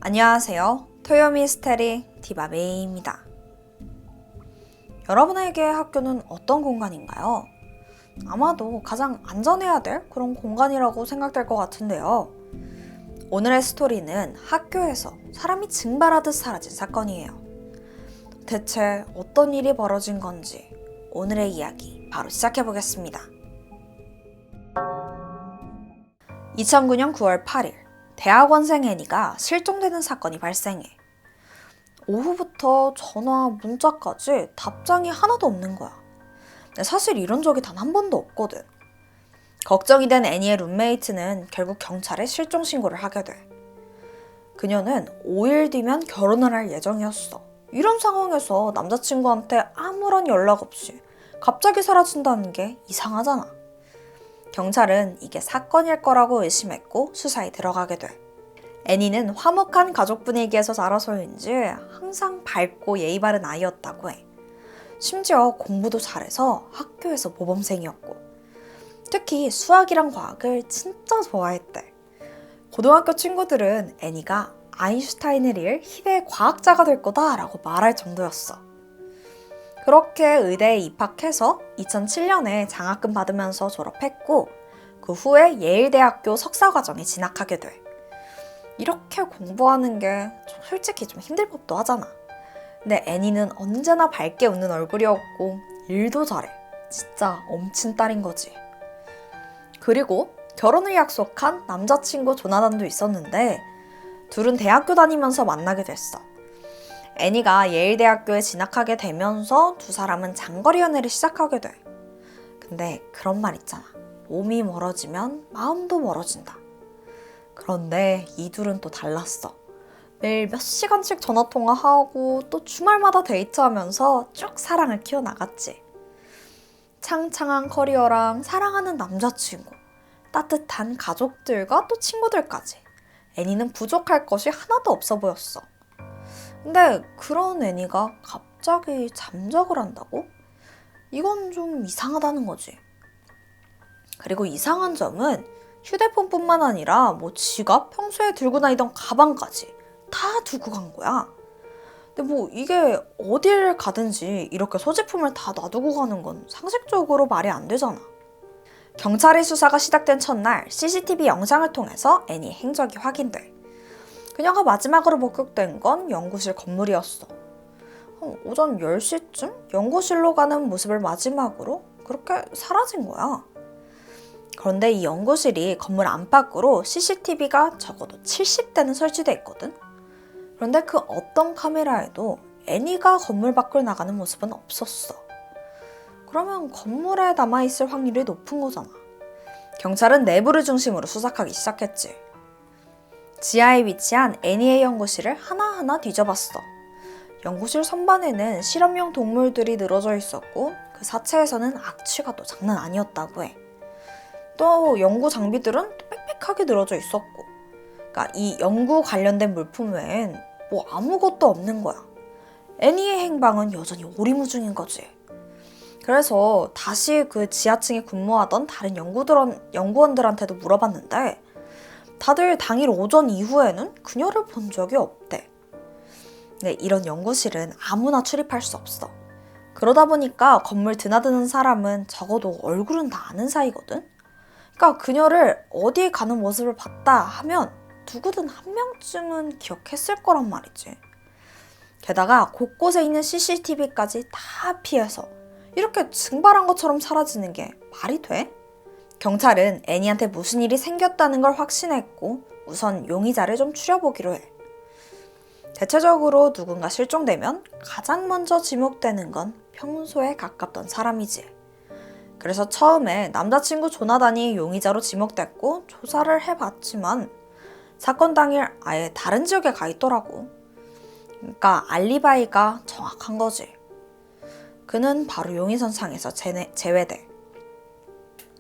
안녕하세요. 토요미스테리 디바메이입니다. 여러분에게 학교는 어떤 공간인가요? 아마도 가장 안전해야 될 그런 공간이라고 생각될 것 같은데요. 오늘의 스토리는 학교에서 사람이 증발하듯 사라진 사건이에요. 대체 어떤 일이 벌어진 건지 오늘의 이야기 바로 시작해보겠습니다. 2009년 9월 8일 대학원생 애니가 실종되는 사건이 발생해. 오후부터 전화, 문자까지 답장이 하나도 없는 거야. 사실 이런 적이 단 한 번도 없거든. 걱정이 된 애니의 룸메이트는 결국 경찰에 실종 신고를 하게 돼. 그녀는 5일 뒤면 결혼을 할 예정이었어. 이런 상황에서 남자친구한테 아무런 연락 없이 갑자기 사라진다는 게 이상하잖아. 경찰은 이게 사건일 거라고 의심했고 수사에 들어가게 돼. 애니는 화목한 가족 분위기에서 자라서인지 항상 밝고 예의 바른 아이였다고 해. 심지어 공부도 잘해서 학교에서 모범생이었고 특히 수학이랑 과학을 진짜 좋아했대. 고등학교 친구들은 애니가 아인슈타인을 이을 희대의 과학자가 될 거다라고 말할 정도였어. 그렇게 의대에 입학해서 2007년에 장학금 받으면서 졸업했고 그 후에 예일대학교 석사과정에 진학하게 돼. 이렇게 공부하는 게 솔직히 좀 힘들 법도 하잖아. 근데 애니는 언제나 밝게 웃는 얼굴이었고 일도 잘해. 진짜 엄친 딸인 거지. 그리고 결혼을 약속한 남자친구 조나단도 있었는데 둘은 대학교 다니면서 만나게 됐어. 애니가 예일대학교에 진학하게 되면서 두 사람은 장거리 연애를 시작하게 돼. 근데 그런 말 있잖아. 몸이 멀어지면 마음도 멀어진다. 그런데 이 둘은 또 달랐어. 매일 몇 시간씩 전화통화하고 또 주말마다 데이트하면서 쭉 사랑을 키워나갔지. 창창한 커리어랑 사랑하는 남자친구, 따뜻한 가족들과 또 친구들까지. 애니는 부족할 것이 하나도 없어 보였어. 근데 그런 애니가 갑자기 잠적을 한다고? 이건 좀 이상하다는 거지. 그리고 이상한 점은 휴대폰뿐만 아니라 지갑, 평소에 들고 다니던 가방까지 다 두고 간 거야. 근데 이게 어딜 가든지 이렇게 소지품을 다 놔두고 가는 건 상식적으로 말이 안 되잖아. 경찰의 수사가 시작된 첫날 CCTV 영상을 통해서 애니의 행적이 확인돼. 그녀가 마지막으로 목격된 건 연구실 건물이었어. 오전 10시쯤 연구실로 가는 모습을 마지막으로 그렇게 사라진 거야. 그런데 이 연구실이 건물 안팎으로 CCTV가 적어도 70대는 설치돼 있거든. 그런데 그 어떤 카메라에도 애니가 건물 밖을 나가는 모습은 없었어. 그러면 건물에 남아있을 확률이 높은 거잖아. 경찰은 내부를 중심으로 수색하기 시작했지. 지하에 위치한 애니의 연구실을 하나하나 뒤져봤어. 연구실 선반에는 실험용 동물들이 늘어져 있었고 그 사체에서는 악취가 또 장난 아니었다고 해. 또 연구 장비들은 또 빽빽하게 늘어져 있었고 그러니까 이 연구 관련된 물품 외엔 아무것도 없는 거야. 애니의 행방은 여전히 오리무중인 거지. 그래서 다시 그 지하층에 근무하던 다른 연구원들한테도 물어봤는데 다들 당일 오전 이후에는 그녀를 본 적이 없대. 근데 이런 연구실은 아무나 출입할 수 없어. 그러다 보니까 건물 드나드는 사람은 적어도 얼굴은 다 아는 사이거든. 그러니까 그녀를 어디 가는 모습을 봤다 하면 누구든 한 명쯤은 기억했을 거란 말이지. 게다가 곳곳에 있는 CCTV까지 다 피해서 이렇게 증발한 것처럼 사라지는 게 말이 돼? 경찰은 애니한테 무슨 일이 생겼다는 걸 확신했고 우선 용의자를 좀 추려보기로 해. 대체적으로 누군가 실종되면 가장 먼저 지목되는 건 평소에 가깝던 사람이지. 그래서 처음에 남자친구 조나단이 용의자로 지목됐고 조사를 해봤지만 사건 당일 아예 다른 지역에 가 있더라고. 그러니까 알리바이가 정확한 거지. 그는 바로 용의선상에서 제외돼.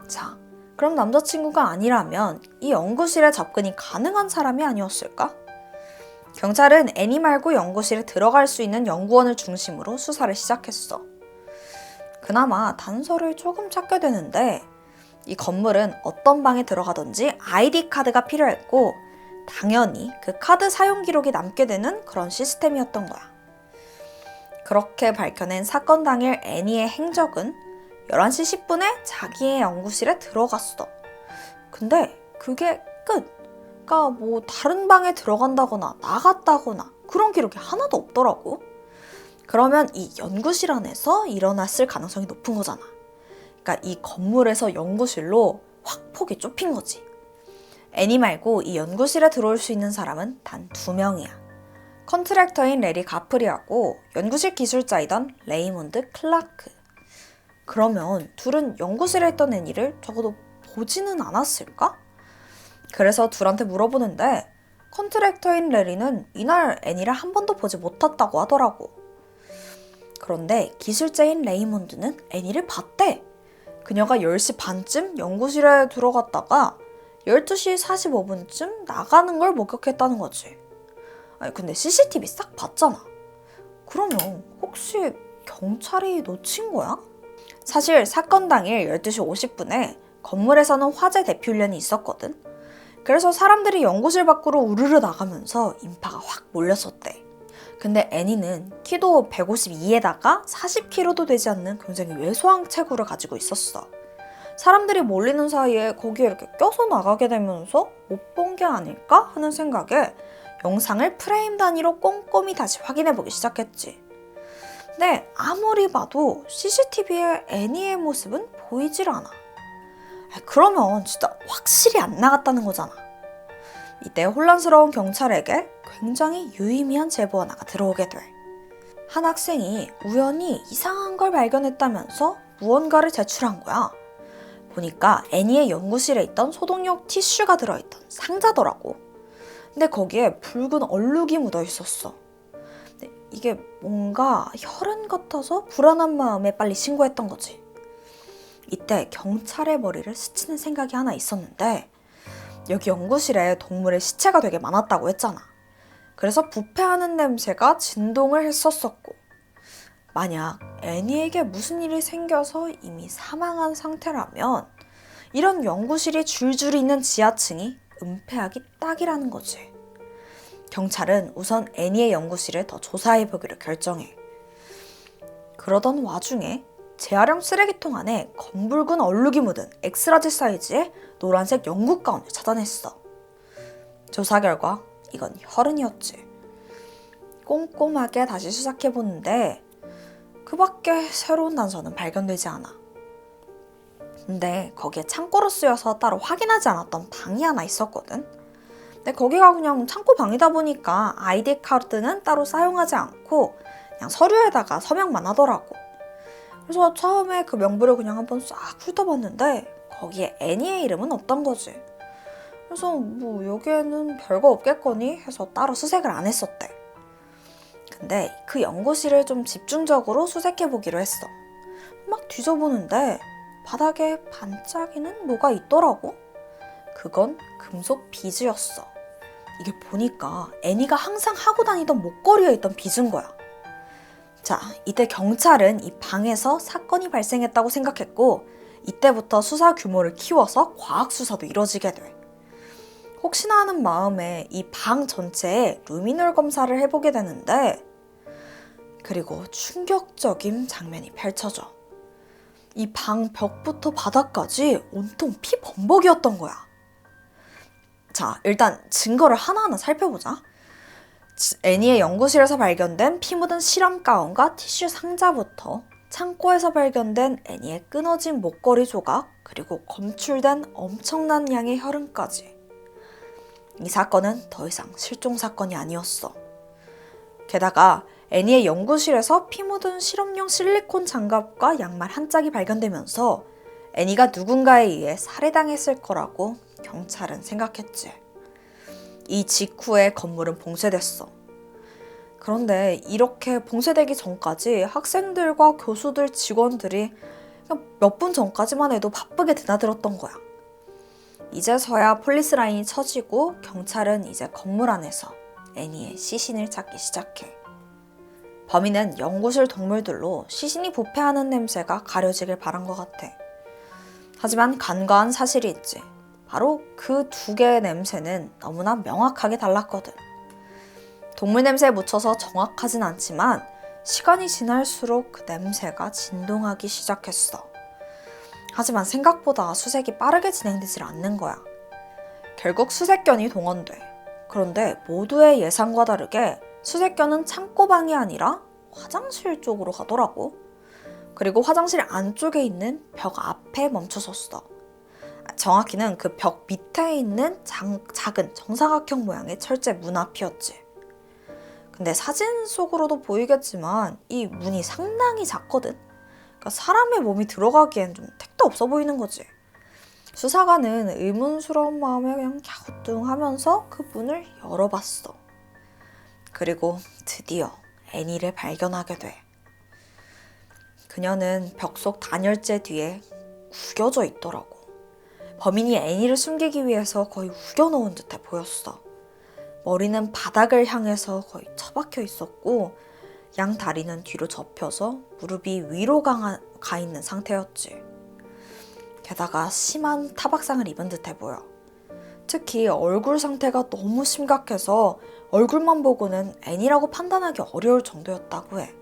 자, 그럼 남자친구가 아니라면 이 연구실에 접근이 가능한 사람이 아니었을까? 경찰은 애니 말고 연구실에 들어갈 수 있는 연구원을 중심으로 수사를 시작했어. 그나마 단서를 조금 찾게 되는데 이 건물은 어떤 방에 들어가든지 아이디 카드가 필요했고 당연히 그 카드 사용 기록이 남게 되는 그런 시스템이었던 거야. 그렇게 밝혀낸 사건 당일 애니의 행적은 11시 10분에 자기의 연구실에 들어갔어. 근데 그게 끝. 그러니까 뭐 다른 방에 들어간다거나 나갔다거나 그런 기록이 하나도 없더라고. 그러면 이 연구실 안에서 일어났을 가능성이 높은 거잖아. 그러니까 이 건물에서 연구실로 확 폭이 좁힌 거지. 애니 말고 이 연구실에 들어올 수 있는 사람은 단 2명이야. 컨트랙터인 레리 가프리하고 연구실 기술자이던 레이몬드 클라크. 그러면 둘은 연구실에 있던 애니를 적어도 보지는 않았을까? 그래서 둘한테 물어보는데 컨트랙터인 레리는 이날 애니를 한 번도 보지 못했다고 하더라고. 그런데 기술자인 레이몬드는 애니를 봤대. 그녀가 10시 반쯤 연구실에 들어갔다가 12시 45분쯤 나가는 걸 목격했다는 거지. 아니 근데 CCTV 싹 봤잖아. 그러면 혹시 경찰이 놓친 거야? 사실 사건 당일 12시 50분에 건물에서는 화재 대피 훈련이 있었거든. 그래서 사람들이 연구실 밖으로 우르르 나가면서 인파가 확 몰렸었대. 근데 애니는 키도 152에다가 40kg도 되지 않는 굉장히 왜소한 체구를 가지고 있었어. 사람들이 몰리는 사이에 거기에 이렇게 껴서 나가게 되면서 못 본 게 아닐까 하는 생각에 영상을 프레임 단위로 꼼꼼히 다시 확인해보기 시작했지. 근데 아무리 봐도 CCTV에 애니의 모습은 보이질 않아. 그러면 진짜 확실히 안 나갔다는 거잖아. 이때 혼란스러운 경찰에게 굉장히 유의미한 제보 하나가 들어오게 돼. 한 학생이 우연히 이상한 걸 발견했다면서 무언가를 제출한 거야. 보니까 애니의 연구실에 있던 소독용 티슈가 들어있던 상자더라고. 근데 거기에 붉은 얼룩이 묻어 있었어. 이게 뭔가 혈흔 같아서 불안한 마음에 빨리 신고했던 거지. 이때 경찰의 머리를 스치는 생각이 하나 있었는데 여기 연구실에 동물의 시체가 되게 많았다고 했잖아. 그래서 부패하는 냄새가 진동을 했었었고 만약 애니에게 무슨 일이 생겨서 이미 사망한 상태라면 이런 연구실이 줄줄이 있는 지하층이 은폐하기 딱이라는 거지. 경찰은 우선 애니의 연구실을 더 조사해보기로 결정해. 그러던 와중에 재활용 쓰레기통 안에 검붉은 얼룩이 묻은 엑스라지 사이즈의 노란색 영국 가운을 찾아냈어. 조사 결과 이건 혈흔이었지. 꼼꼼하게 다시 수색해보는데 그 밖에 새로운 단서는 발견되지 않아. 근데 거기에 창고로 쓰여서 따로 확인하지 않았던 방이 하나 있었거든. 근데 거기가 그냥 창고 방이다 보니까 아이디 카드는 따로 사용하지 않고 그냥 서류에다가 서명만 하더라고. 그래서 처음에 그 명부를 그냥 한번 싹 훑어봤는데 거기에 애니의 이름은 없던 거지. 그래서 뭐 여기에는 별거 없겠거니 해서 따로 수색을 안 했었대. 근데 그 연구실을 좀 집중적으로 수색해보기로 했어. 막 뒤져보는데 바닥에 반짝이는 뭐가 있더라고. 그건 금속 비즈였어. 이게 보니까 애니가 항상 하고 다니던 목걸이에 있던 비즈인 거야. 자, 이때 경찰은 이 방에서 사건이 발생했다고 생각했고 이때부터 수사 규모를 키워서 과학 수사도 이뤄지게 돼. 혹시나 하는 마음에 이 방 전체에 루미놀 검사를 해보게 되는데 그리고 충격적인 장면이 펼쳐져. 이 방 벽부터 바닥까지 온통 피 범벅이었던 거야. 자, 일단 증거를 하나하나 살펴보자. 애니의 연구실에서 발견된 피 묻은 실험 가운과 티슈 상자부터 창고에서 발견된 애니의 끊어진 목걸이 조각 그리고 검출된 엄청난 양의 혈흔까지. 이 사건은 더 이상 실종 사건이 아니었어. 게다가 애니의 연구실에서 피 묻은 실험용 실리콘 장갑과 양말 한 짝이 발견되면서 애니가 누군가에 의해 살해당했을 거라고 경찰은 생각했지. 이 직후에 건물은 봉쇄됐어. 그런데 이렇게 봉쇄되기 전까지 학생들과 교수들, 직원들이 몇 분 전까지만 해도 바쁘게 드나들었던 거야. 이제서야 폴리스 라인이 쳐지고 경찰은 이제 건물 안에서 애니의 시신을 찾기 시작해. 범인은 연구실 동물들로 시신이 부패하는 냄새가 가려지길 바란 것 같아. 하지만 간과한 사실이 있지. 바로 그 두 개의 냄새는 너무나 명확하게 달랐거든. 동물 냄새에 묻혀서 정확하진 않지만 시간이 지날수록 그 냄새가 진동하기 시작했어. 하지만 생각보다 수색이 빠르게 진행되질 않는 거야. 결국 수색견이 동원돼. 그런데 모두의 예상과 다르게 수색견은 창고방이 아니라 화장실 쪽으로 가더라고. 그리고 화장실 안쪽에 있는 벽 앞에 멈춰섰어. 정확히는 그 벽 밑에 있는 작은 정사각형 모양의 철제 문 앞이었지. 근데 사진 속으로도 보이겠지만 이 문이 상당히 작거든. 그러니까 사람의 몸이 들어가기엔 좀 택도 없어 보이는 거지. 수사관은 의문스러운 마음에 그냥 갸우뚱하면서 그 문을 열어봤어. 그리고 드디어 애니를 발견하게 돼. 그녀는 벽 속 단열재 뒤에 구겨져 있더라고. 범인이 애니를 숨기기 위해서 거의 우겨놓은 듯해 보였어. 머리는 바닥을 향해서 거의 처박혀 있었고 양 다리는 뒤로 접혀서 무릎이 위로 가 있는 상태였지. 게다가 심한 타박상을 입은 듯해 보여. 특히 얼굴 상태가 너무 심각해서 얼굴만 보고는 애니라고 판단하기 어려울 정도였다고 해.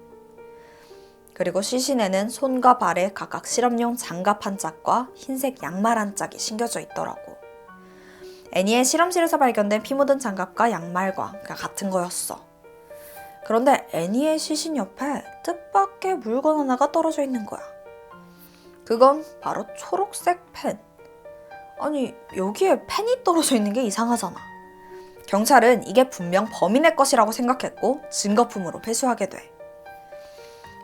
그리고 시신에는 손과 발에 각각 실험용 장갑 한 짝과 흰색 양말 한 짝이 신겨져 있더라고. 애니의 실험실에서 발견된 피 묻은 장갑과 양말과 같은 거였어. 그런데 애니의 시신 옆에 뜻밖의 물건 하나가 떨어져 있는 거야. 그건 바로 초록색 펜. 아니, 여기에 펜이 떨어져 있는 게 이상하잖아. 경찰은 이게 분명 범인의 것이라고 생각했고 증거품으로 회수하게 돼.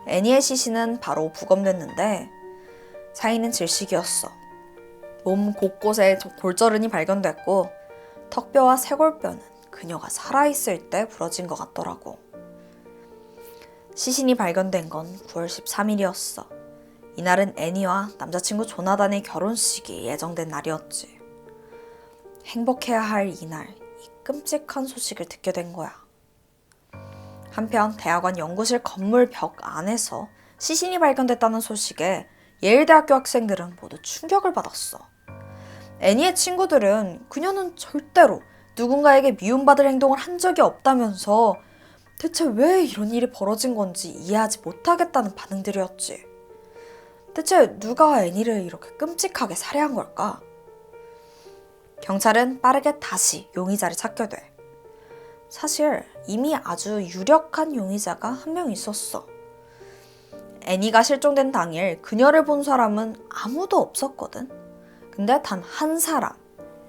애니의 시신은 바로 부검됐는데 사인은 질식이었어. 몸 곳곳에 골절은이 발견됐고 턱뼈와 쇄골뼈는 그녀가 살아있을 때 부러진 것 같더라고. 시신이 발견된 건 9월 13일이었어. 이날은 애니와 남자친구 조나단의 결혼식이 예정된 날이었지. 행복해야 할 이날, 이 끔찍한 소식을 듣게 된 거야. 한편 대학원 연구실 건물 벽 안에서 시신이 발견됐다는 소식에 예일대학교 학생들은 모두 충격을 받았어. 애니의 친구들은 그녀는 절대로 누군가에게 미움받을 행동을 한 적이 없다면서 대체 왜 이런 일이 벌어진 건지 이해하지 못하겠다는 반응들이었지. 대체 누가 애니를 이렇게 끔찍하게 살해한 걸까? 경찰은 빠르게 다시 용의자를 찾게 돼. 사실 이미 아주 유력한 용의자가 한 명 있었어. 애니가 실종된 당일 그녀를 본 사람은 아무도 없었거든. 근데 단 한 사람,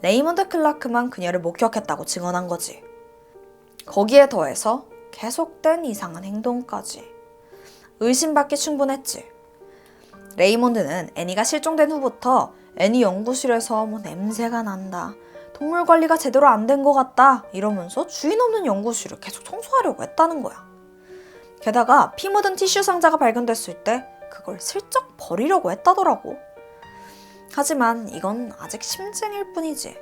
레이먼드 클라크만 그녀를 목격했다고 증언한 거지. 거기에 더해서 계속된 이상한 행동까지. 의심받기 충분했지. 레이몬드는 애니가 실종된 후부터 애니 연구실에서 냄새가 난다, 동물 관리가 제대로 안 된 것 같다 이러면서 주인 없는 연구실을 계속 청소하려고 했다는 거야. 게다가 피 묻은 티슈 상자가 발견됐을 때 그걸 슬쩍 버리려고 했다더라고. 하지만 이건 아직 심증일 뿐이지.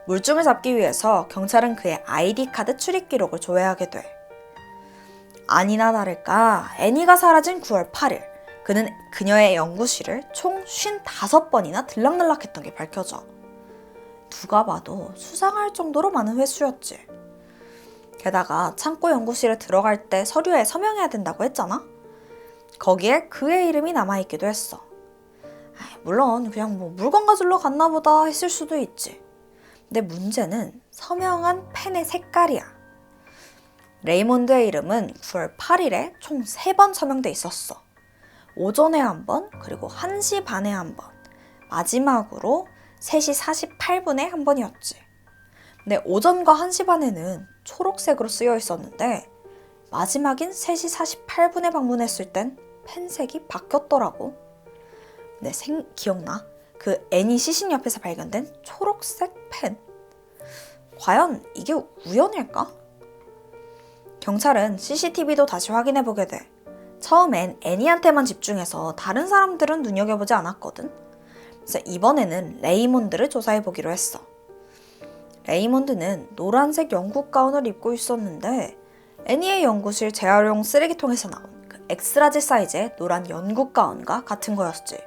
물증을 잡기 위해서 경찰은 그의 아이디 카드 출입 기록을 조회하게 돼. 아니나 다를까 애니가 사라진 9월 8일 그는 그녀의 연구실을 총 55번이나 들락날락했던 게 밝혀져. 누가 봐도 수상할 정도로 많은 횟수였지. 게다가 창고 연구실에 들어갈 때 서류에 서명해야 된다고 했잖아? 거기에 그의 이름이 남아있기도 했어. 물론 그냥 물건 가지러 갔나 보다 했을 수도 있지. 근데 문제는 서명한 펜의 색깔이야. 레이몬드의 이름은 9월 8일에 총 3번 서명돼 있었어. 오전에 한 번, 그리고 1시 반에 한 번, 마지막으로 3시 48분에 한 번이었지. 근데 오전과 1시 반에는 초록색으로 쓰여 있었는데 마지막인 3시 48분에 방문했을 땐 펜색이 바뀌었더라고. 근데 기억나? 그 애니 시신 옆에서 발견된 초록색 펜. 과연 이게 우연일까? 경찰은 CCTV도 다시 확인해보게 돼. 처음엔 애니한테만 집중해서 다른 사람들은 눈여겨보지 않았거든. 그래서 이번에는 레이몬드를 조사해보기로 했어. 레이몬드는 노란색 영국 가운을 입고 있었는데 애니의 연구실 재활용 쓰레기통에서 나온 그 엑스라지 사이즈의 노란 영국 가운과 같은 거였지.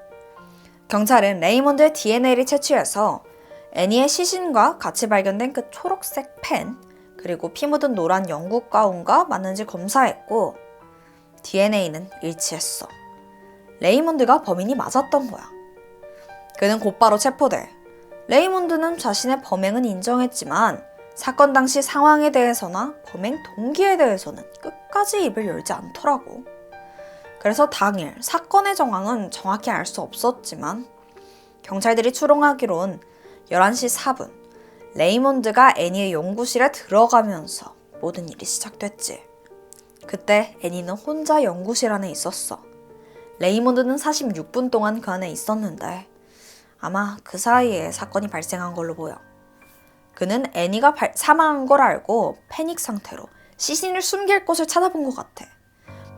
경찰은 레이몬드의 DNA를 채취해서 애니의 시신과 같이 발견된 그 초록색 펜, 그리고 피 묻은 노란 영국 가운과 맞는지 검사했고 DNA는 일치했어. 레이몬드가 범인이 맞았던 거야. 그는 곧바로 체포돼. 레이몬드는 자신의 범행은 인정했지만 사건 당시 상황에 대해서나 범행 동기에 대해서는 끝까지 입을 열지 않더라고. 그래서 당일 사건의 정황은 정확히 알 수 없었지만 경찰들이 추론하기론 11시 4분 레이몬드가 애니의 연구실에 들어가면서 모든 일이 시작됐지. 그때 애니는 혼자 연구실 안에 있었어. 레이몬드는 46분 동안 그 안에 있었는데 아마 그 사이에 사건이 발생한 걸로 보여. 그는 애니가 사망한 걸 알고 패닉 상태로 시신을 숨길 곳을 찾아본 것 같아.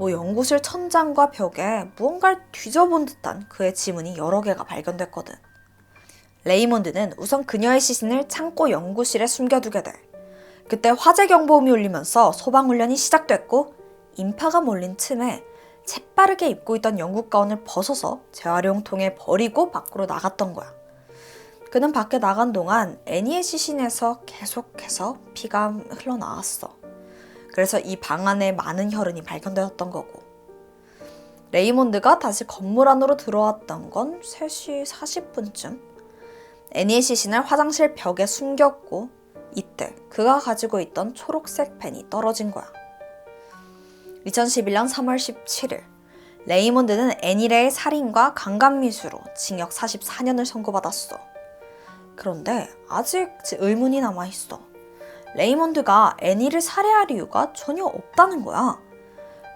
연구실 천장과 벽에 무언가를 뒤져본 듯한 그의 지문이 여러 개가 발견됐거든. 레이몬드는 우선 그녀의 시신을 창고 연구실에 숨겨두게 돼. 그때 화재 경보음이 울리면서 소방훈련이 시작됐고 인파가 몰린 틈에 재빠르게 입고 있던 영국 가운을 벗어서 재활용통에 버리고 밖으로 나갔던 거야. 그는 밖에 나간 동안 애니의 시신에서 계속해서 피가 흘러나왔어. 그래서 이 방 안에 많은 혈흔이 발견되었던 거고. 레이몬드가 다시 건물 안으로 들어왔던 건 3시 40분쯤. 애니의 시신을 화장실 벽에 숨겼고 이때 그가 가지고 있던 초록색 펜이 떨어진 거야. 2011년 3월 17일 레이몬드는 애니레의 살인과 강간미수로 징역 44년을 선고받았어. 그런데 아직 의문이 남아있어. 레이몬드가 애니를 살해할 이유가 전혀 없다는 거야.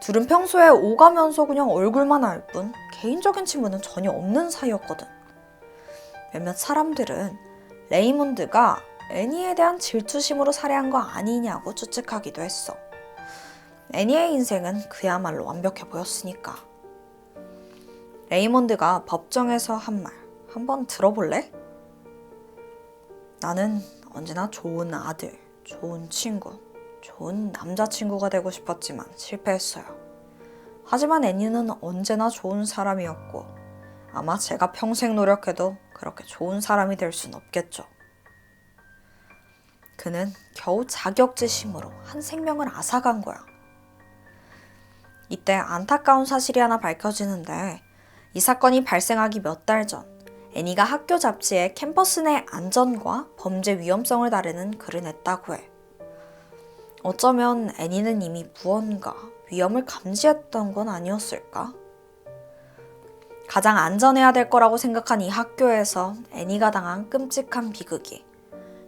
둘은 평소에 오가면서 그냥 얼굴만 알 뿐 개인적인 친분은 전혀 없는 사이였거든. 몇몇 사람들은 레이몬드가 애니에 대한 질투심으로 살해한 거 아니냐고 추측하기도 했어. 애니의 인생은 그야말로 완벽해 보였으니까. 레이몬드가 법정에서 한 말 한번 들어볼래? 나는 언제나 좋은 아들, 좋은 친구, 좋은 남자친구가 되고 싶었지만 실패했어요. 하지만 애니는 언제나 좋은 사람이었고 아마 제가 평생 노력해도 그렇게 좋은 사람이 될 순 없겠죠. 그는 겨우 자격지심으로 한 생명을 앗아간 거야. 이때 안타까운 사실이 하나 밝혀지는데 이 사건이 발생하기 몇 달 전 애니가 학교 잡지에 캠퍼스 내 안전과 범죄 위험성을 다루는 글을 냈다고 해. 어쩌면 애니는 이미 무언가 위험을 감지했던 건 아니었을까? 가장 안전해야 될 거라고 생각한 이 학교에서 애니가 당한 끔찍한 비극이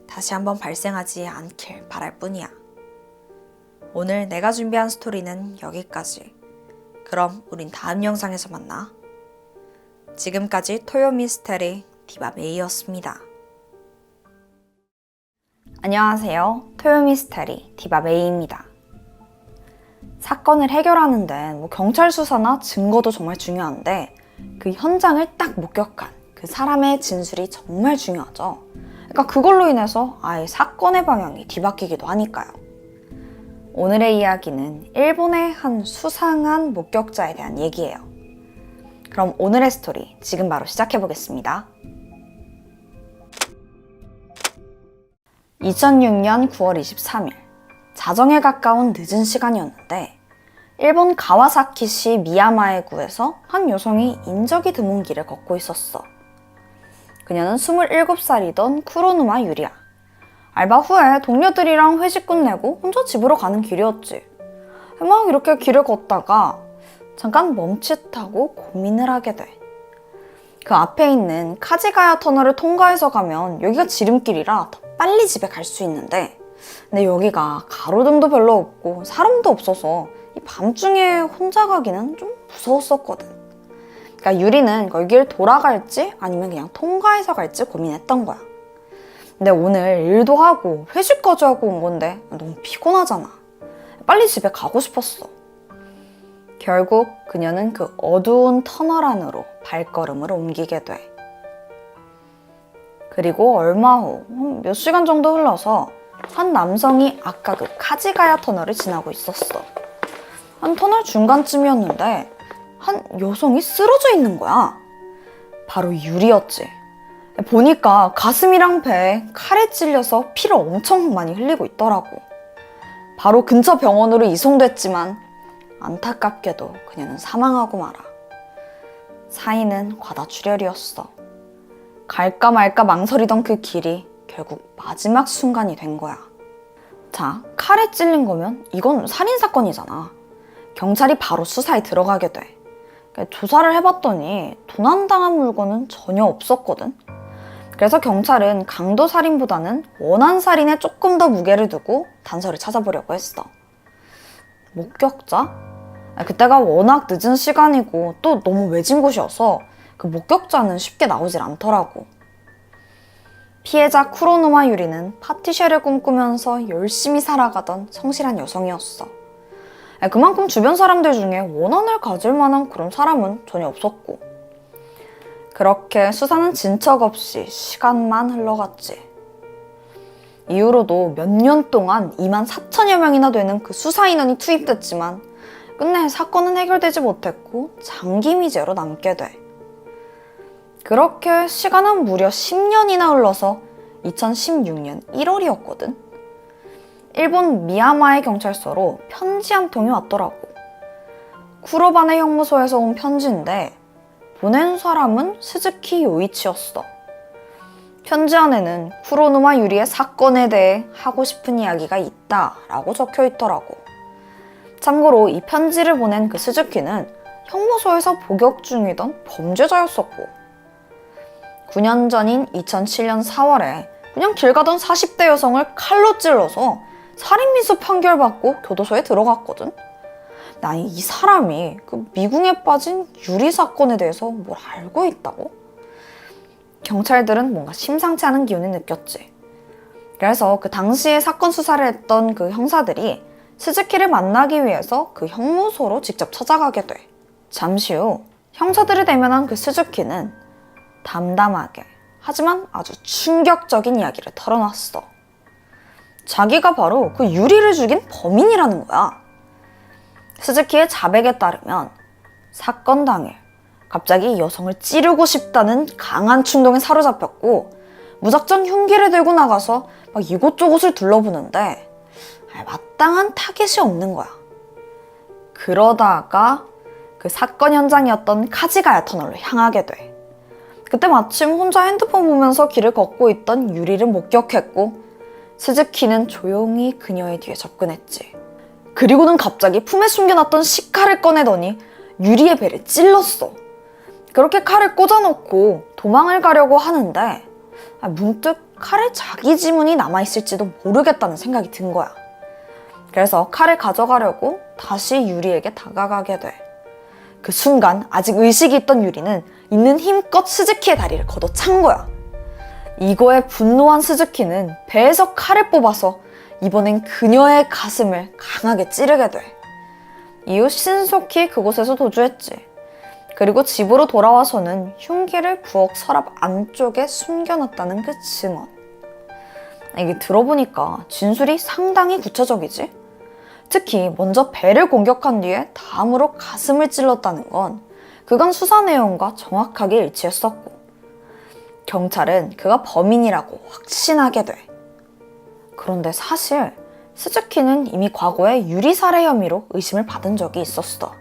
다시 한번 발생하지 않길 바랄 뿐이야. 오늘 내가 준비한 스토리는 여기까지. 그럼 우린 다음 영상에서 만나. 지금까지 토요 미스테리 디바 메이였습니다. 안녕하세요. 토요 미스테리 디바 메이입니다. 사건을 해결하는 데는 경찰 수사나 증거도 정말 중요한데 그 현장을 딱 목격한 그 사람의 진술이 정말 중요하죠. 그러니까 그걸로 인해서 아예 사건의 방향이 뒤바뀌기도 하니까요. 오늘의 이야기는 일본의 한 수상한 목격자에 대한 얘기예요. 그럼 오늘의 스토리 지금 바로 시작해보겠습니다. 2006년 9월 23일 자정에 가까운 늦은 시간이었는데 일본 가와사키시 미야마에 구에서 한 여성이 인적이 드문 길을 걷고 있었어. 그녀는 27살이던 쿠로누마 유리야. 알바 후에 동료들이랑 회식 끝내고 혼자 집으로 가는 길이었지. 막 이렇게 길을 걷다가 잠깐 멈칫하고 고민을 하게 돼. 그 앞에 있는 카지가야 터널을 통과해서 가면 여기가 지름길이라 더 빨리 집에 갈 수 있는데 근데 여기가 가로등도 별로 없고 사람도 없어서 이 밤중에 혼자 가기는 좀 무서웠었거든. 그러니까 유리는 여기를 돌아갈지 아니면 그냥 통과해서 갈지 고민했던 거야. 근데 오늘 일도 하고 회식까지 하고 온 건데 너무 피곤하잖아. 빨리 집에 가고 싶었어. 결국 그녀는 그 어두운 터널 안으로 발걸음을 옮기게 돼. 그리고 얼마 후 몇 시간 정도 흘러서 한 남성이 아까 그 카지가야 터널을 지나고 있었어. 한 터널 중간쯤이었는데 한 여성이 쓰러져 있는 거야. 바로 유리였지. 보니까 가슴이랑 배에 칼에 찔려서 피를 엄청 많이 흘리고 있더라고. 바로 근처 병원으로 이송됐지만 안타깝게도 그녀는 사망하고 말아. 사인은 과다출혈이었어. 갈까 말까 망설이던 그 길이 결국 마지막 순간이 된 거야. 자, 칼에 찔린 거면 이건 살인사건이잖아. 경찰이 바로 수사에 들어가게 돼. 조사를 해봤더니 도난당한 물건은 전혀 없었거든. 그래서 경찰은 강도살인보다는 원한살인에 조금 더 무게를 두고 단서를 찾아보려고 했어. 목격자? 그때가 워낙 늦은 시간이고 또 너무 외진 곳이어서 그 목격자는 쉽게 나오질 않더라고. 피해자 쿠로노마 유리는 파티쉐를 꿈꾸면서 열심히 살아가던 성실한 여성이었어. 그만큼 주변 사람들 중에 원한을 가질 만한 그런 사람은 전혀 없었고. 그렇게 수사는 진척 없이 시간만 흘러갔지. 이후로도 몇 년 동안 24,000여 명이나 되는 그 수사 인원이 투입됐지만 끝내 사건은 해결되지 못했고 장기 미제로 남게 돼. 그렇게 시간은 무려 10년이나 흘러서 2016년 1월이었거든. 일본 미야마의 경찰서로 편지 한 통이 왔더라고. 쿠로바네 형무소에서 온 편지인데 보낸 사람은 스즈키 요이치였어. 편지 안에는 쿠로노마 유리의 사건에 대해 하고 싶은 이야기가 있다라고 적혀 있더라고. 참고로 이 편지를 보낸 그 스즈키는 형무소에서 복역 중이던 범죄자였었고 9년 전인 2007년 4월에 그냥 길 가던 40대 여성을 칼로 찔러서 살인미수 판결받고 교도소에 들어갔거든. 아니 이 사람이 그 미궁에 빠진 유리 사건에 대해서 뭘 알고 있다고? 경찰들은 뭔가 심상치 않은 기운을 느꼈지. 그래서 그 당시에 사건 수사를 했던 그 형사들이 스즈키를 만나기 위해서 그 형무소로 직접 찾아가게 돼. 잠시 후 형사들을 대면한 그 스즈키는 담담하게 하지만 아주 충격적인 이야기를 털어놨어. 자기가 바로 그 유리를 죽인 범인이라는 거야. 스즈키의 자백에 따르면 사건 당일 갑자기 여성을 찌르고 싶다는 강한 충동에 사로잡혔고 무작정 흉기를 들고 나가서 막 이곳저곳을 둘러보는데 마땅한 타겟이 없는 거야. 그러다가 그 사건 현장이었던 카지가야 터널로 향하게 돼. 그때 마침 혼자 핸드폰 보면서 길을 걷고 있던 유리를 목격했고 스즈키는 조용히 그녀의 뒤에 접근했지. 그리고는 갑자기 품에 숨겨놨던 식칼을 꺼내더니 유리의 배를 찔렀어. 그렇게 칼을 꽂아놓고 도망을 가려고 하는데 문득 칼에 자기 지문이 남아있을지도 모르겠다는 생각이 든 거야. 그래서 칼을 가져가려고 다시 유리에게 다가가게 돼. 그 순간 아직 의식이 있던 유리는 있는 힘껏 스즈키의 다리를 걷어찬 거야. 이거에 분노한 스즈키는 배에서 칼을 뽑아서 이번엔 그녀의 가슴을 강하게 찌르게 돼. 이후 신속히 그곳에서 도주했지. 그리고 집으로 돌아와서는 흉기를 부엌 서랍 안쪽에 숨겨놨다는 그 증언. 이게 들어보니까 진술이 상당히 구체적이지? 특히 먼저 배를 공격한 뒤에 다음으로 가슴을 찔렀다는 건 그간 수사 내용과 정확하게 일치했었고 경찰은 그가 범인이라고 확신하게 돼. 그런데 사실 스즈키는 이미 과거에 유리살해 혐의로 의심을 받은 적이 있었어.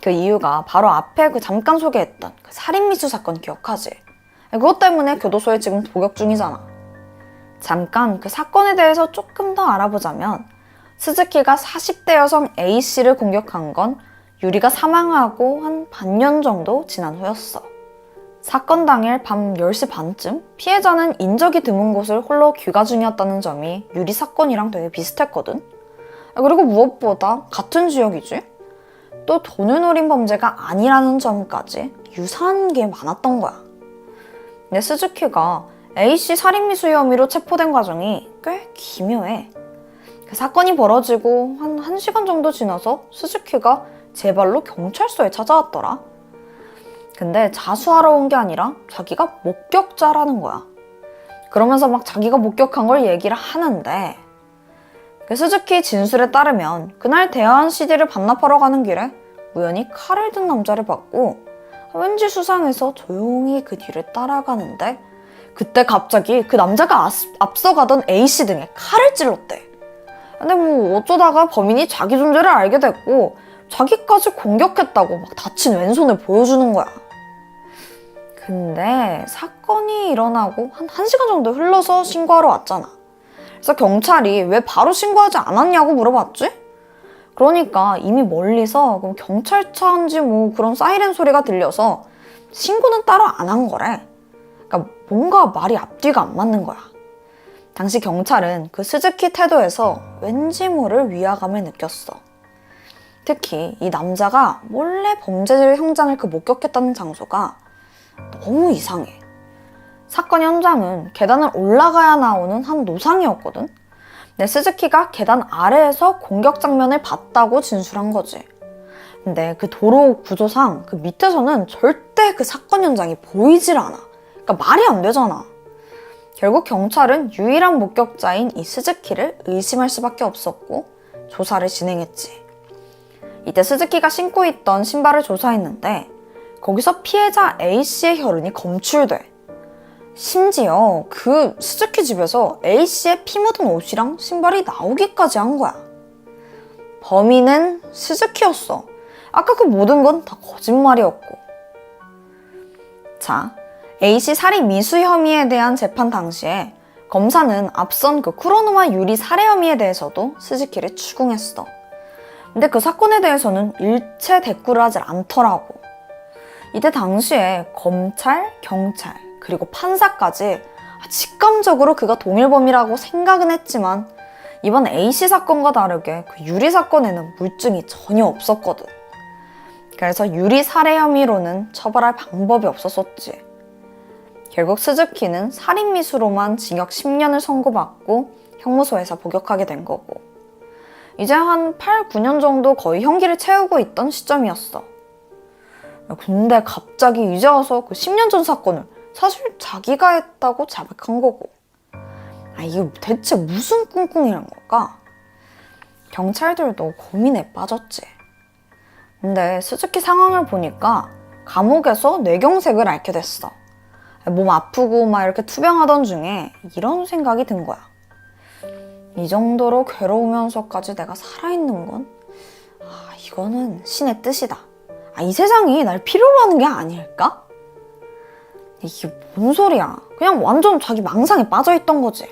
그 이유가 바로 앞에 그 잠깐 소개했던 그 살인미수 사건 기억하지? 그것 때문에 교도소에 지금 복역 중이잖아. 잠깐 그 사건에 대해서 조금 더 알아보자면 스즈키가 40대 여성 A씨를 공격한 건 유리가 사망하고 한 반년 정도 지난 후였어. 사건 당일 밤 10시 반쯤 피해자는 인적이 드문 곳을 홀로 귀가 중이었다는 점이 유리 사건이랑 되게 비슷했거든. 그리고 무엇보다 같은 지역이지? 또 돈을 노린 범죄가 아니라는 점까지 유사한 게 많았던 거야. 근데 스즈키가 A씨 살인미수 혐의로 체포된 과정이 꽤 기묘해. 그 사건이 벌어지고 한 1시간 정도 지나서 스즈키가 제 발로 경찰서에 찾아왔더라. 근데 자수하러 온 게 아니라 자기가 목격자라는 거야. 그러면서 막 자기가 목격한 걸 얘기를 하는데 그 스즈키 진술에 따르면 그날 대여한 CD를 반납하러 가는 길에 우연히 칼을 든 남자를 봤고 왠지 수상해서 조용히 그 뒤를 따라가는데 그때 갑자기 그 남자가 앞서가던 A씨 등에 칼을 찔렀대. 근데 뭐 어쩌다가 범인이 자기 존재를 알게 됐고 자기까지 공격했다고 막 다친 왼손을 보여주는 거야. 근데 사건이 일어나고 한 1시간 정도 흘러서 신고하러 왔잖아. 그래서 경찰이 왜 바로 신고하지 않았냐고 물어봤지? 그러니까 이미 멀리서 경찰차인지 뭐 그런 사이렌 소리가 들려서 신고는 따로 안 한 거래. 그러니까 뭔가 말이 앞뒤가 안 맞는 거야. 당시 경찰은 그 스즈키 태도에서 왠지 모를 위화감을 느꼈어. 특히 이 남자가 몰래 범죄 현장을 목격했다는 장소가 너무 이상해. 사건 현장은 계단을 올라가야 나오는 한 노상이었거든. 근데 스즈키가 계단 아래에서 공격 장면을 봤다고 진술한 거지. 근데 그 도로 구조상 그 밑에서는 절대 그 사건 현장이 보이질 않아. 그러니까 말이 안 되잖아. 결국 경찰은 유일한 목격자인 이 스즈키를 의심할 수밖에 없었고 조사를 진행했지. 이때 스즈키가 신고 있던 신발을 조사했는데 거기서 피해자 A씨의 혈흔이 검출돼. 심지어 그 스즈키 집에서 A씨의 피 묻은 옷이랑 신발이 나오기까지 한 거야. 범인은 스즈키였어. 아까 그 모든 건 다 거짓말이었고. 자, A씨 살인 미수 혐의에 대한 재판 당시에 검사는 앞선 그 쿠로노마 유리 살해 혐의에 대해서도 스즈키를 추궁했어. 근데 그 사건에 대해서는 일체 대꾸를 하질 않더라고. 이때 당시에 검찰, 경찰, 그리고 판사까지 직감적으로 그가 동일범이라고 생각은 했지만 이번 A씨 사건과 다르게 그 유리 사건에는 물증이 전혀 없었거든. 그래서 유리 살해 혐의로는 처벌할 방법이 없었었지. 결국 스즈키는 살인미수로만 징역 10년을 선고받고 형무소에서 복역하게 된 거고 이제 한 8, 9년 정도 거의 형기를 채우고 있던 시점이었어. 근데 갑자기 이제 와서 그 10년 전 사건을 사실 자기가 했다고 자백한 거고. 이게 대체 무슨 꿍꿍이란 걸까? 경찰들도 고민에 빠졌지. 근데 스즈키 상황을 보니까 감옥에서 뇌경색을 앓게 됐어. 몸 아프고 막 이렇게 투병하던 중에 이런 생각이 든 거야. 이 정도로 괴로우면서까지 내가 살아있는 건 이거는 신의 뜻이다. 이 세상이 날 필요로 하는 게 아닐까? 이게 뭔 소리야. 그냥 완전 자기 망상에 빠져있던 거지.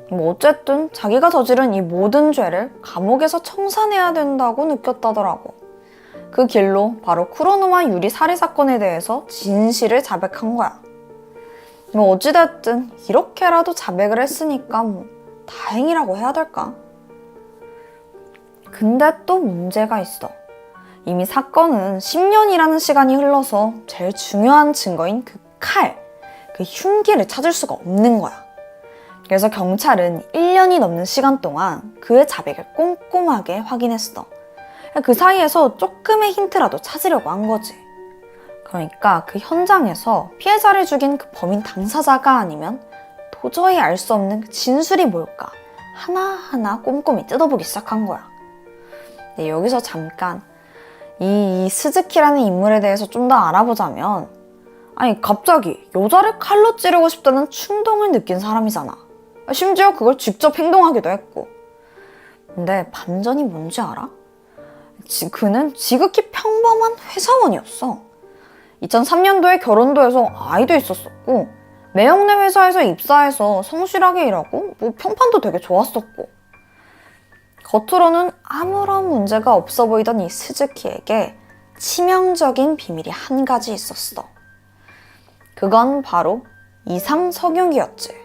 뭐 어쨌든 자기가 저지른 이 모든 죄를 감옥에서 청산해야 된다고 느꼈다더라고. 그 길로 바로 쿠로노마 유리 살해 사건에 대해서 진실을 자백한 거야. 뭐 어찌됐든 이렇게라도 자백을 했으니까 뭐 다행이라고 해야 될까? 근데 또 문제가 있어. 이미 사건은 10년이라는 시간이 흘러서 제일 중요한 증거인 그 칼, 그 흉기를 찾을 수가 없는 거야. 그래서 경찰은 1년이 넘는 시간 동안 그의 자백을 꼼꼼하게 확인했어. 그 사이에서 조금의 힌트라도 찾으려고 한 거지. 그러니까 그 현장에서 피해자를 죽인 그 범인 당사자가 아니면 도저히 알 수 없는 그 진술이 뭘까 하나하나 꼼꼼히 뜯어보기 시작한 거야. 근데 여기서 잠깐 이 스즈키라는 인물에 대해서 좀 더 알아보자면 갑자기 여자를 칼로 찌르고 싶다는 충동을 느낀 사람이잖아. 심지어 그걸 직접 행동하기도 했고. 근데 반전이 뭔지 알아? 그는 지극히 평범한 회사원이었어. 2003년도에 결혼도 해서 아이도 있었었고 매형네 회사에서 입사해서 성실하게 일하고 뭐 평판도 되게 좋았었고 겉으로는 아무런 문제가 없어 보이던 이 스즈키에게 치명적인 비밀이 한 가지 있었어. 그건 바로 이상성욕이었지.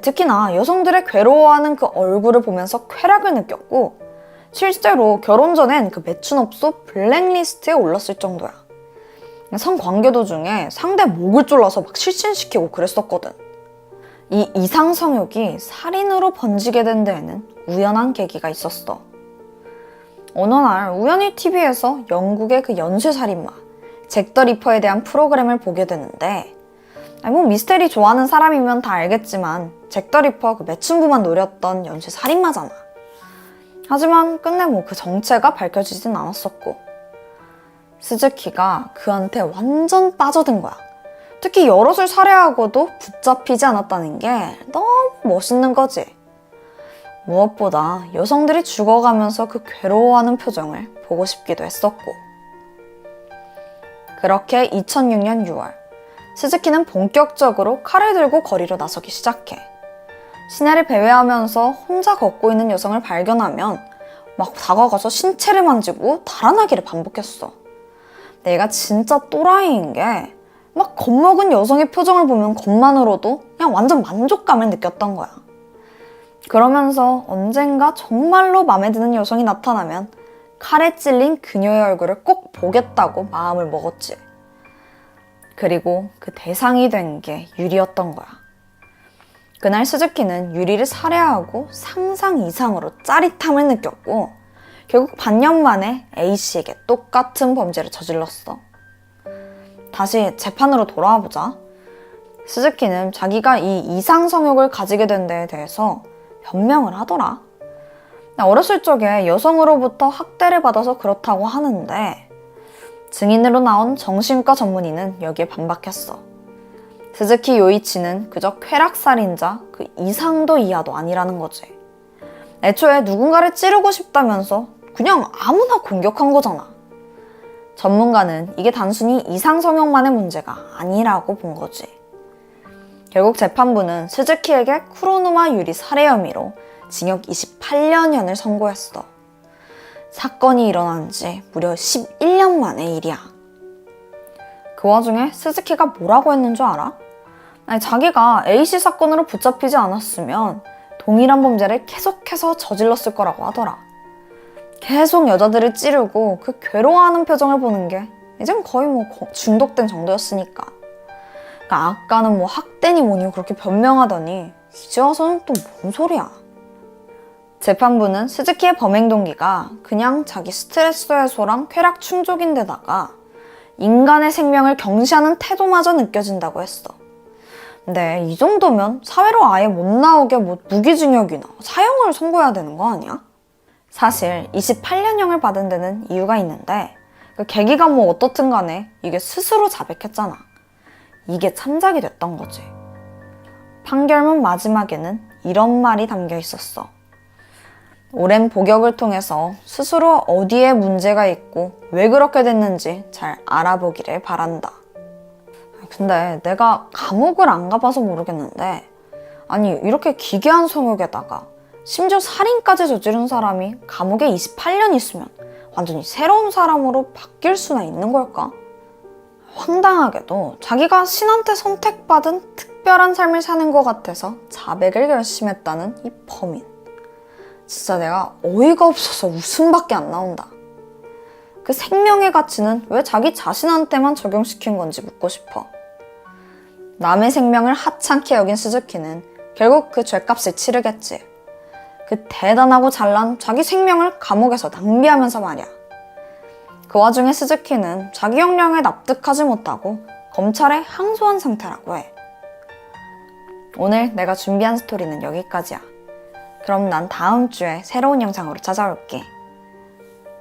특히나 여성들의 괴로워하는 그 얼굴을 보면서 쾌락을 느꼈고 실제로 결혼 전엔 그 매춘업소 블랙리스트에 올랐을 정도야. 성관계 도중에 상대 목을 졸라서 막 실신시키고 그랬었거든. 이 이상성욕이 살인으로 번지게 된 데에는 우연한 계기가 있었어. 어느 날 우연히 TV에서 영국의 그 연쇄살인마 잭 더 리퍼에 대한 프로그램을 보게 되는데 뭐 미스테리 좋아하는 사람이면 다 알겠지만 잭 더 리퍼 그 매춘부만 노렸던 연쇄살인마잖아. 하지만 끝내 뭐 그 정체가 밝혀지진 않았었고 스즈키가 그한테 완전 빠져든 거야. 특히 여럿을 살해하고도 붙잡히지 않았다는 게 너무 멋있는 거지. 무엇보다 여성들이 죽어가면서 그 괴로워하는 표정을 보고 싶기도 했었고. 그렇게 2006년 6월, 스즈키는 본격적으로 칼을 들고 거리로 나서기 시작해. 시내를 배회하면서 혼자 걷고 있는 여성을 발견하면 막 다가가서 신체를 만지고 달아나기를 반복했어. 내가 진짜 또라이인 게 막 겁먹은 여성의 표정을 보면 것만으로도 그냥 완전 만족감을 느꼈던 거야. 그러면서 언젠가 정말로 마음에 드는 여성이 나타나면 칼에 찔린 그녀의 얼굴을 꼭 보겠다고 마음을 먹었지. 그리고 그 대상이 된 게 유리였던 거야. 그날 스즈키는 유리를 살해하고 상상 이상으로 짜릿함을 느꼈고 결국 반년 만에 A씨에게 똑같은 범죄를 저질렀어. 다시 재판으로 돌아와 보자. 스즈키는 자기가 이 이상 성욕을 가지게 된 데에 대해서 변명을 하더라. 어렸을 적에 여성으로부터 학대를 받아서 그렇다고 하는데 증인으로 나온 정신과 전문의는 여기에 반박했어. 스즈키 요이치는 그저 쾌락살인자 그 이상도 이하도 아니라는 거지. 애초에 누군가를 찌르고 싶다면서 그냥 아무나 공격한 거잖아. 전문가는 이게 단순히 이상성욕만의 문제가 아니라고 본 거지. 결국 재판부는 스즈키에게 쿠로누마 유리 살해 혐의로 징역 28년형을 선고했어. 사건이 일어난 지 무려 11년 만의 일이야. 그 와중에 스즈키가 뭐라고 했는 줄 알아? 아니, 자기가 A씨 사건으로 붙잡히지 않았으면 동일한 범죄를 계속해서 저질렀을 거라고 하더라. 계속 여자들을 찌르고 그 괴로워하는 표정을 보는 게 이젠 거의 중독된 정도였으니까. 그러니까 아까는 학대니 뭐니 그렇게 변명하더니 이제 와서는 또 뭔 소리야. 재판부는 스즈키의 범행 동기가 그냥 자기 스트레스 해소랑 쾌락 충족인데다가 인간의 생명을 경시하는 태도마저 느껴진다고 했어. 근데 이 정도면 사회로 아예 못 나오게 무기징역이나 사형을 선고해야 되는 거 아니야? 사실 28년형을 받은 데는 이유가 있는데 그 계기가 어떻든 간에 이게 스스로 자백했잖아. 이게 참작이 됐던 거지. 판결문 마지막에는 이런 말이 담겨 있었어. 오랜 복역을 통해서 스스로 어디에 문제가 있고 왜 그렇게 됐는지 잘 알아보기를 바란다. 근데 내가 감옥을 안 가봐서 모르겠는데 아니 이렇게 기괴한 성욕에다가 심지어 살인까지 저지른 사람이 감옥에 28년 있으면 완전히 새로운 사람으로 바뀔 수나 있는 걸까? 황당하게도 자기가 신한테 선택받은 특별한 삶을 사는 것 같아서 자백을 결심했다는 이 범인. 진짜 내가 어이가 없어서 웃음밖에 안 나온다. 그 생명의 가치는 왜 자기 자신한테만 적용시킨 건지 묻고 싶어. 남의 생명을 하찮게 여긴 스즈키는 결국 그 죗값을 치르겠지. 그 대단하고 잘난 자기 생명을 감옥에서 낭비하면서 말이야. 그 와중에 스즈키는 자기 역량에 납득하지 못하고 검찰에 항소한 상태라고 해. 오늘 내가 준비한 스토리는 여기까지야. 그럼 난 다음 주에 새로운 영상으로 찾아올게.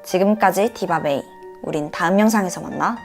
지금까지 디바베이. 우린 다음 영상에서 만나.